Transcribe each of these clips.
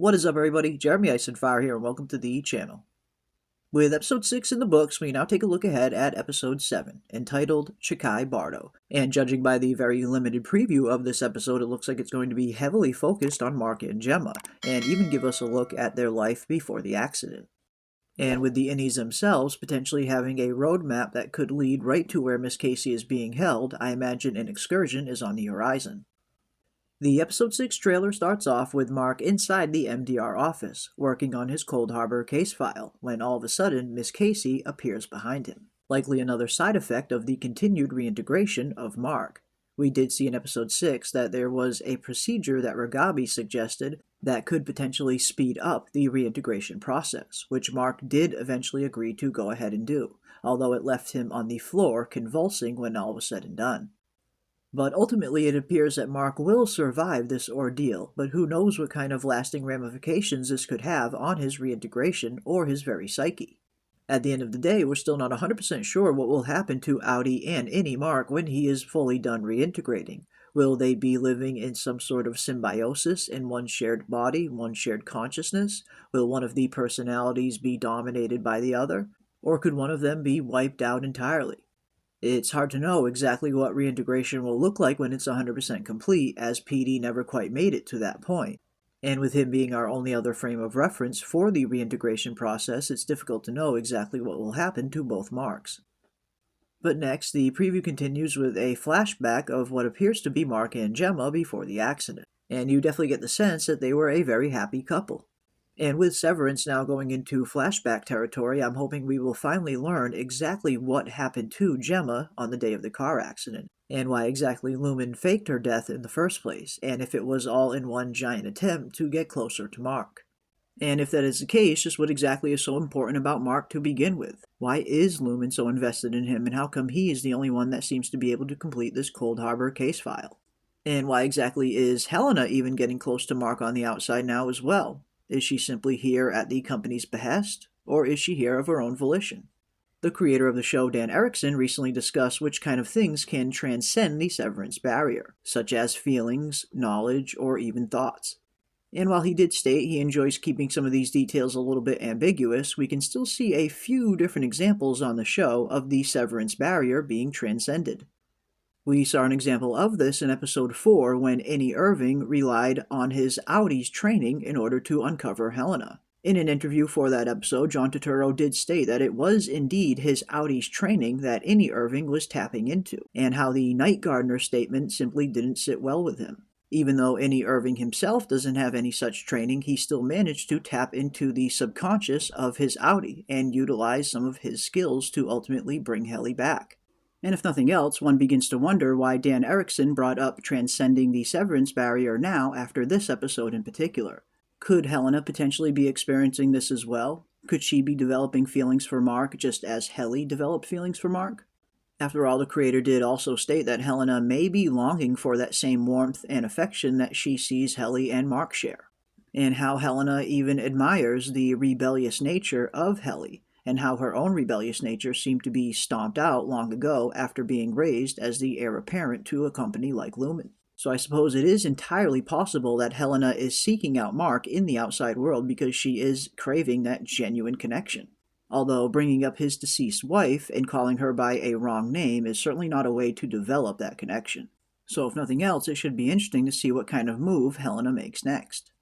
What is up, everybody? Jeremy Eisenfire here, and welcome to the channel. With episode 6 in the books, we now take a look ahead at episode 7, entitled Chikhai Bardo. And judging by the very limited preview of this episode, it looks like it's going to be heavily focused on Mark and Gemma, and even give us a look at their life before the accident. And with the innies themselves potentially having a roadmap that could lead right to where Miss Casey is being held, I imagine an excursion is on the horizon. The episode 6 trailer starts off with Mark inside the MDR office, working on his Cold Harbor case file, when all of a sudden Miss Casey appears behind him, likely another side effect of the continued reintegration of Mark. We did see in episode 6 that there was a procedure that Ragabi suggested that could potentially speed up the reintegration process, which Mark did eventually agree to go ahead and do, although it left him on the floor convulsing when all was said and done. But ultimately it appears that Mark will survive this ordeal, but who knows what kind of lasting ramifications this could have on his reintegration or his very psyche. At the end of the day, we're still not 100% sure what will happen to Audi and Innie Mark when he is fully done reintegrating. Will they be living in some sort of symbiosis in one shared body, one shared consciousness? Will one of the personalities be dominated by the other? Or could one of them be wiped out entirely? It's hard to know exactly what reintegration will look like when it's 100% complete, as PD never quite made it to that point. And with him being our only other frame of reference for the reintegration process, it's difficult to know exactly what will happen to both Marks. But next, the preview continues with a flashback of what appears to be Mark and Gemma before the accident. And you definitely get the sense that they were a very happy couple. And with Severance now going into flashback territory, I'm hoping we will finally learn exactly what happened to Gemma on the day of the car accident, and why exactly Lumon faked her death in the first place, and if it was all in one giant attempt to get closer to Mark. And if that is the case, just what exactly is so important about Mark to begin with? Why is Lumon so invested in him, and how come he is the only one that seems to be able to complete this Cold Harbor case file? And why exactly is Helena even getting close to Mark on the outside now as well? Is she simply here at the company's behest, or is she here of her own volition? The creator of the show, Dan Erickson, recently discussed which kind of things can transcend the severance barrier, such as feelings, knowledge, or even thoughts. And while he did state he enjoys keeping some of these details a little bit ambiguous, we can still see a few different examples on the show of the severance barrier being transcended. We saw an example of this in episode 4 when Innie Irving relied on his Audi's training in order to uncover Helena. In an interview for that episode, John Turturro did state that it was indeed his Audi's training that Innie Irving was tapping into, and how the Night Gardener statement simply didn't sit well with him. Even though Innie Irving himself doesn't have any such training, he still managed to tap into the subconscious of his Audi and utilize some of his skills to ultimately bring Helly back. And if nothing else, one begins to wonder why Dan Erickson brought up transcending the severance barrier now after this episode in particular. Could Helena potentially be experiencing this as well? Could she be developing feelings for Mark just as Helly developed feelings for Mark? After all, the creator did also state that Helena may be longing for that same warmth and affection that she sees Helly and Mark share, and how Helena even admires the rebellious nature of Helly, and how her own rebellious nature seemed to be stomped out long ago after being raised as the heir apparent to a company like Lumon. So I suppose it is entirely possible that Helena is seeking out Mark in the outside world because she is craving that genuine connection. Although bringing up his deceased wife and calling her by a wrong name is certainly not a way to develop that connection. So if nothing else, it should be interesting to see what kind of move Helena makes next.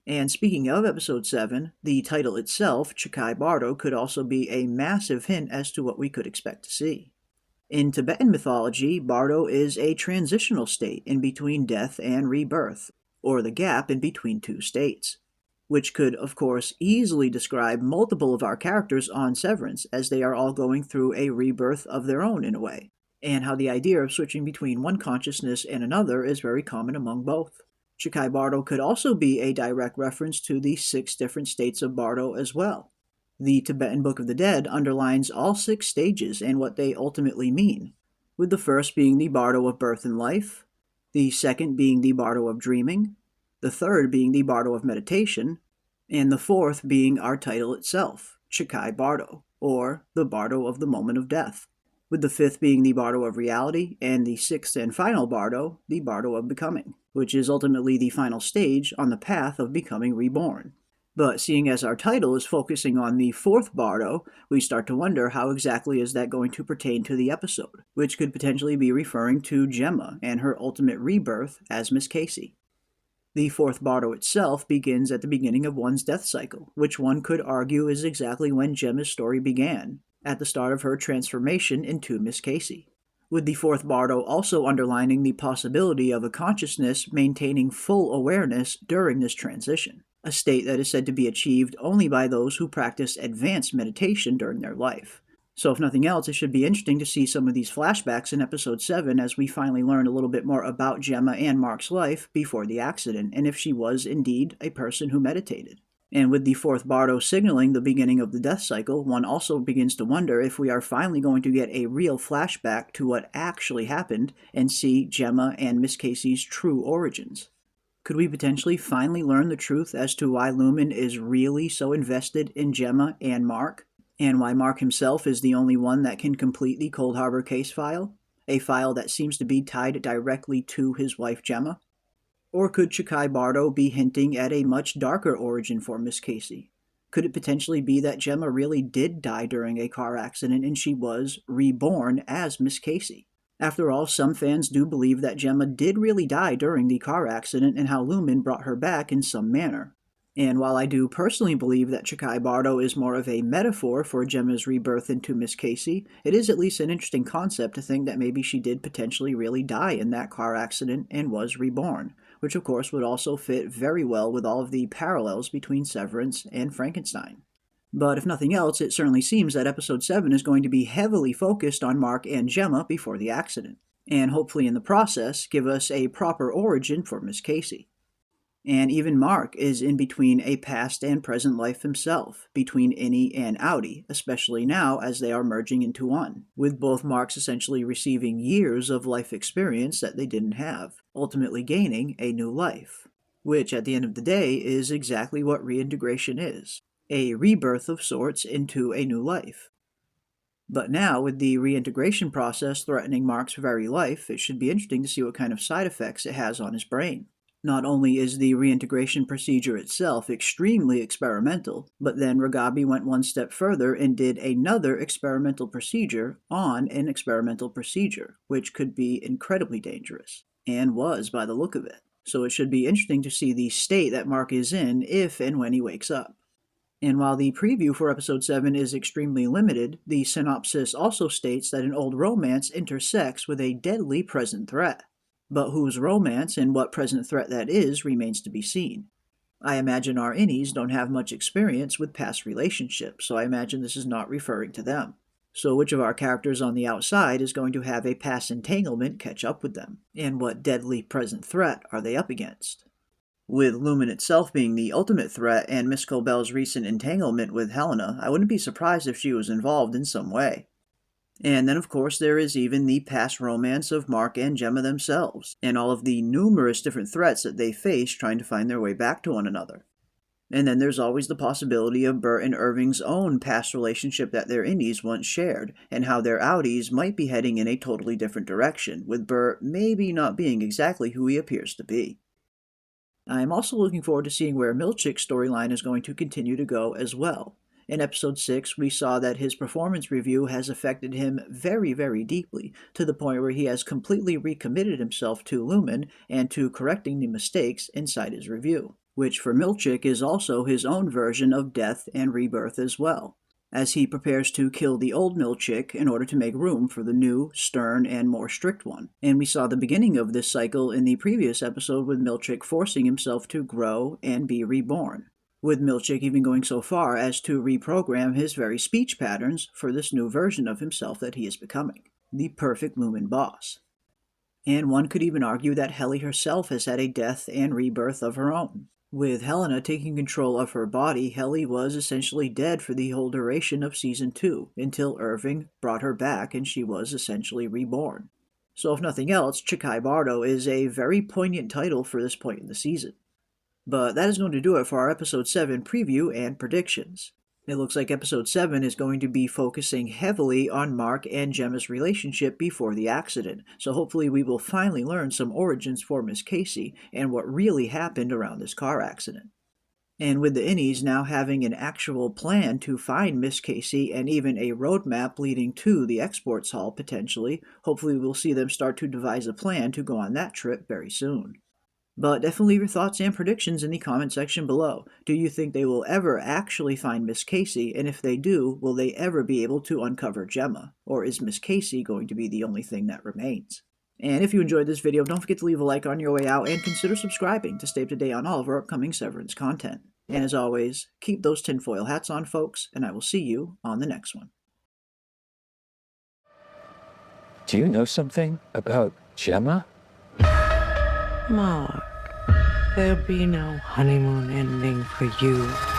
And speaking of episode 7, the title itself, Chikhai Bardo, could also be a massive hint as to what we could expect to see. In Tibetan mythology, Bardo is a transitional state in between death and rebirth, or the gap in between two states, which could, of course, easily describe multiple of our characters on Severance, as they are all going through a rebirth of their own in a way, and how the idea of switching between one consciousness and another is very common among both. Chikhai Bardo could also be a direct reference to the 6 different states of Bardo as well. The Tibetan Book of the Dead underlines all 6 stages and what they ultimately mean, with the first being the Bardo of birth and life, the second being the Bardo of dreaming, the third being the Bardo of meditation, and the fourth being our title itself, Chikhai Bardo, or the Bardo of the moment of death. with the fifth being the Bardo of reality, and the sixth and final Bardo, the Bardo of becoming, which is ultimately the final stage on the path of becoming reborn. But seeing as our title is focusing on the fourth Bardo, we start to wonder how exactly is that going to pertain to the episode, which could potentially be referring to Gemma and her ultimate rebirth as Miss Casey. The fourth Bardo itself begins at the beginning of one's death cycle, which one could argue is exactly when Gemma's story began, at the start of her transformation into Miss Casey, with the fourth Bardo also underlining the possibility of a consciousness maintaining full awareness during this transition, a state that is said to be achieved only by those who practice advanced meditation during their life. So if nothing else, it should be interesting to see some of these flashbacks in Episode 7 as we finally learn a little bit more about Gemma and Mark's life before the accident, and if she was indeed a person who meditated. And with the fourth Bardo signaling the beginning of the death cycle, one also begins to wonder if we are finally going to get a real flashback to what actually happened and see Gemma and Miss Casey's true origins. Could we potentially finally learn the truth as to why Lumon is really so invested in Gemma and Mark, and why Mark himself is the only one that can complete the Cold Harbor case file, a file that seems to be tied directly to his wife Gemma? Or could Chikhai Bardo be hinting at a much darker origin for Miss Casey? Could it potentially be that Gemma really did die during a car accident and she was reborn as Miss Casey? After all, some fans do believe that Gemma did really die during the car accident and how Lumon brought her back in some manner. And while I do personally believe that Chikhai Bardo is more of a metaphor for Gemma's rebirth into Miss Casey, it is at least an interesting concept to think that maybe she did potentially really die in that car accident and was reborn, which of course would also fit very well with all of the parallels between Severance and Frankenstein. But if nothing else, it certainly seems that Episode 7 is going to be heavily focused on Mark and Gemma before the accident, and hopefully in the process give us a proper origin for Miss Casey. And even Mark is in between a past and present life himself, between innie and outie, especially now as they are merging into one, with both Marks essentially receiving years of life experience that they didn't have, ultimately gaining a new life, which at the end of the day is exactly what reintegration is, a rebirth of sorts into a new life. But now, with the reintegration process threatening Mark's very life, it should be interesting to see what kind of side effects it has on his brain. Not only is the reintegration procedure itself extremely experimental, but then Ragabi went one step further and did another experimental procedure on an experimental procedure, which could be incredibly dangerous, and was by the look of it. So it should be interesting to see the state that Mark is in if and when he wakes up. And while the preview for Episode 7 is extremely limited, the synopsis also states that an old romance intersects with a deadly present threat. But whose romance and what present threat that is remains to be seen. I imagine our innies don't have much experience with past relationships, so I imagine this is not referring to them. So which of our characters on the outside is going to have a past entanglement catch up with them? And what deadly present threat are they up against? With Lumon itself being the ultimate threat and Miss Cobell's recent entanglement with Helena, I wouldn't be surprised if she was involved in some way. And then, of course, there is even the past romance of Mark and Gemma themselves, and all of the numerous different threats that they face trying to find their way back to one another. And then there's always the possibility of Bert and Irving's own past relationship that their innies once shared, and how their outies might be heading in a totally different direction, with Bert maybe not being exactly who he appears to be. I am also looking forward to seeing where Milchick's storyline is going to continue to go as well. In Episode 6, we saw that his performance review has affected him very, very deeply, to the point where he has completely recommitted himself to Lumon and to correcting the mistakes inside his review, which for Milchick is also his own version of death and rebirth as well, as he prepares to kill the old Milchick in order to make room for the new, stern, and more strict one. And we saw the beginning of this cycle in the previous episode with Milchick forcing himself to grow and be reborn, with Milchick even going so far as to reprogram his very speech patterns for this new version of himself that he is becoming, the perfect Lumon boss. And one could even argue that Helly herself has had a death and rebirth of her own. With Helena taking control of her body, Helly was essentially dead for the whole duration of Season 2, until Irving brought her back and she was essentially reborn. So if nothing else, Chikhai Bardo is a very poignant title for this point in the season. But that is going to do it for our Episode 7 preview and predictions. It looks like episode 7 is going to be focusing heavily on Mark and Gemma's relationship before the accident, so hopefully we will finally learn some origins for Miss Casey and what really happened around this car accident. And with the Innies now having an actual plan to find Miss Casey and even a roadmap leading to the exports hall potentially, hopefully we'll see them start to devise a plan to go on that trip very soon. But definitely leave your thoughts and predictions in the comment section below. Do you think they will ever actually find Miss Casey, and if they do, will they ever be able to uncover Gemma? Or is Miss Casey going to be the only thing that remains? And if you enjoyed this video, don't forget to leave a like on your way out and consider subscribing to stay up to date on all of our upcoming Severance content. And as always, keep those tinfoil hats on, folks, and I will see you on the next one. Do you know something about Gemma? Mark, there'll be no honeymoon ending for you.